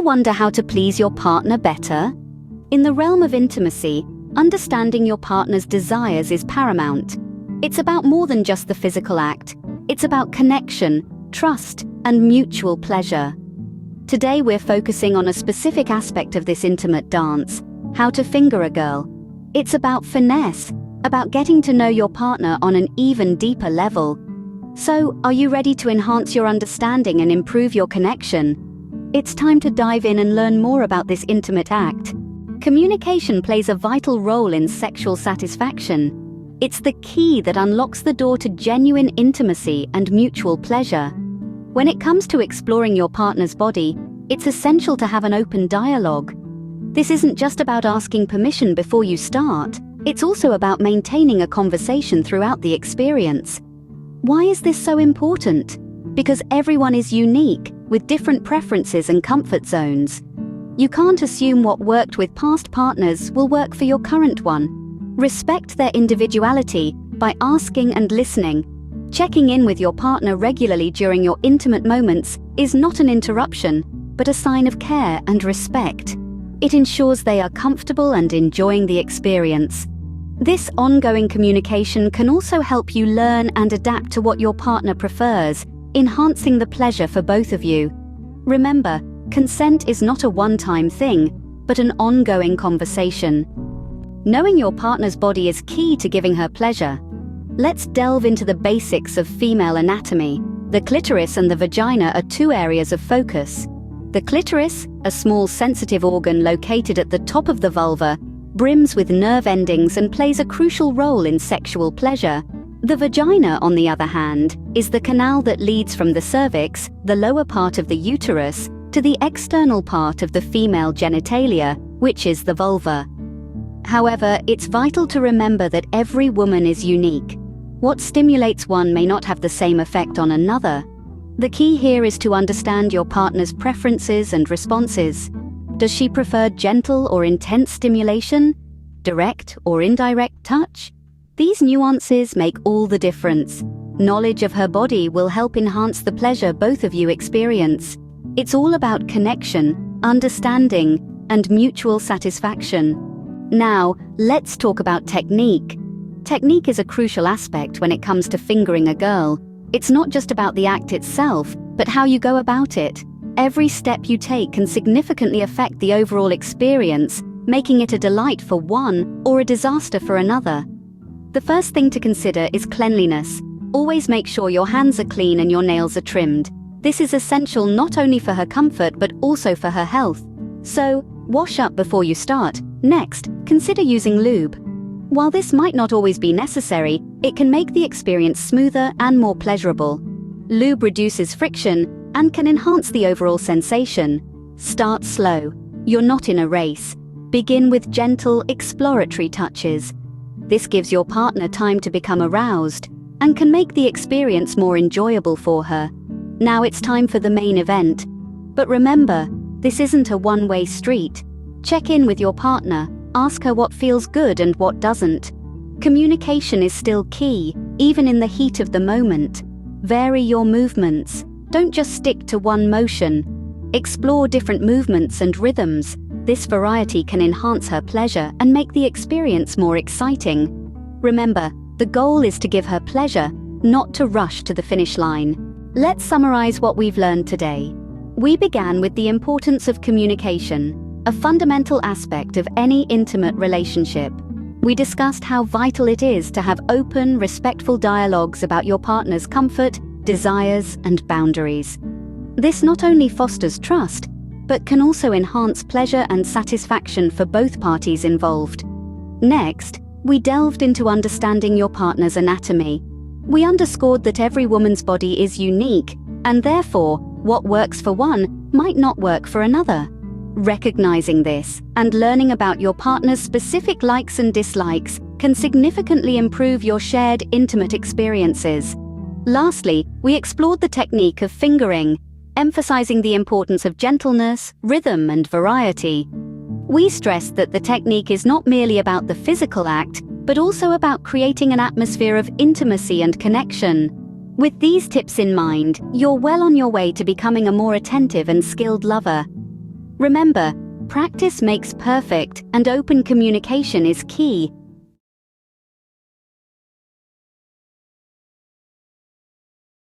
wonder how to please your partner better? In the realm of intimacy, understanding your partner's desires is paramount. It's about more than just the physical act. It's about connection, trust, and mutual pleasure. Today we're focusing on a specific aspect of this intimate dance: how to finger a girl. It's about finesse, about getting to know your partner on an even deeper level. So, are you ready to enhance your understanding and improve your connection? It's time to dive in and learn more about this intimate act. Communication plays a vital role in sexual satisfaction. It's the key that unlocks the door to genuine intimacy and mutual pleasure. When it comes to exploring your partner's body, it's essential to have an open dialogue. This isn't just about asking permission before you start, it's also about maintaining a conversation throughout the experience. Why is this so important? Because everyone is unique, with different preferences and comfort zones. You can't assume what worked with past partners will work for your current one. Respect their individuality by asking and listening. Checking in with your partner regularly during your intimate moments is not an interruption, but a sign of care and respect. It ensures they are comfortable and enjoying the experience. This ongoing communication can also help you learn and adapt to what your partner prefers, enhancing the pleasure for both of you. Remember, consent is not a one-time thing, but an ongoing conversation. Knowing your partner's body is key to giving her pleasure. Let's delve into the basics of female anatomy. The clitoris and the vagina are two areas of focus. The clitoris, a small sensitive organ located at the top of the vulva, brims with nerve endings and plays a crucial role in sexual pleasure. The vagina, on the other hand, is the canal that leads from the cervix, the lower part of the uterus, to the external part of the female genitalia, which is the vulva. However, it's vital to remember that every woman is unique. What stimulates one may not have the same effect on another. The key here is to understand your partner's preferences and responses. Does she prefer gentle or intense stimulation? Direct or indirect touch? These nuances make all the difference. Knowledge of her body will help enhance the pleasure both of you experience. It's all about connection, understanding, and mutual satisfaction. Now, let's talk about technique. Technique is a crucial aspect when it comes to fingering a girl. It's not just about the act itself, but how you go about it. Every step you take can significantly affect the overall experience, making it a delight for one or a disaster for another. The first thing to consider is cleanliness. Always make sure your hands are clean and your nails are trimmed. This is essential not only for her comfort but also for her health. So, wash up before you start. Next, consider using lube. While this might not always be necessary, it can make the experience smoother and more pleasurable. Lube reduces friction and can enhance the overall sensation. Start slow. You're not in a race. Begin with gentle, exploratory touches. This gives your partner time to become aroused and can make the experience more enjoyable for her. Now it's time for the main event. But remember, this isn't a one-way street. Check in with your partner. Ask her what feels good and what doesn't. Communication is still key, even in the heat of the moment. Vary your movements. Don't just stick to one motion. Explore different movements and rhythms. This variety can enhance her pleasure and make the experience more exciting. Remember, the goal is to give her pleasure, not to rush to the finish line. Let's summarize what we've learned today. We began with the importance of communication, a fundamental aspect of any intimate relationship. We discussed how vital it is to have open, respectful dialogues about your partner's comfort, desires, and boundaries. This not only fosters trust, but can also enhance pleasure and satisfaction for both parties involved. Next, we delved into understanding your partner's anatomy. We underscored that every woman's body is unique, and therefore, what works for one might not work for another. Recognizing this and learning about your partner's specific likes and dislikes can significantly improve your shared intimate experiences. Lastly, we explored the technique of fingering, emphasizing the importance of gentleness, rhythm, and variety. We stressed that the technique is not merely about the physical act, but also about creating an atmosphere of intimacy and connection. With these tips in mind, you're well on your way to becoming a more attentive and skilled lover. Remember, practice makes perfect, and open communication is key.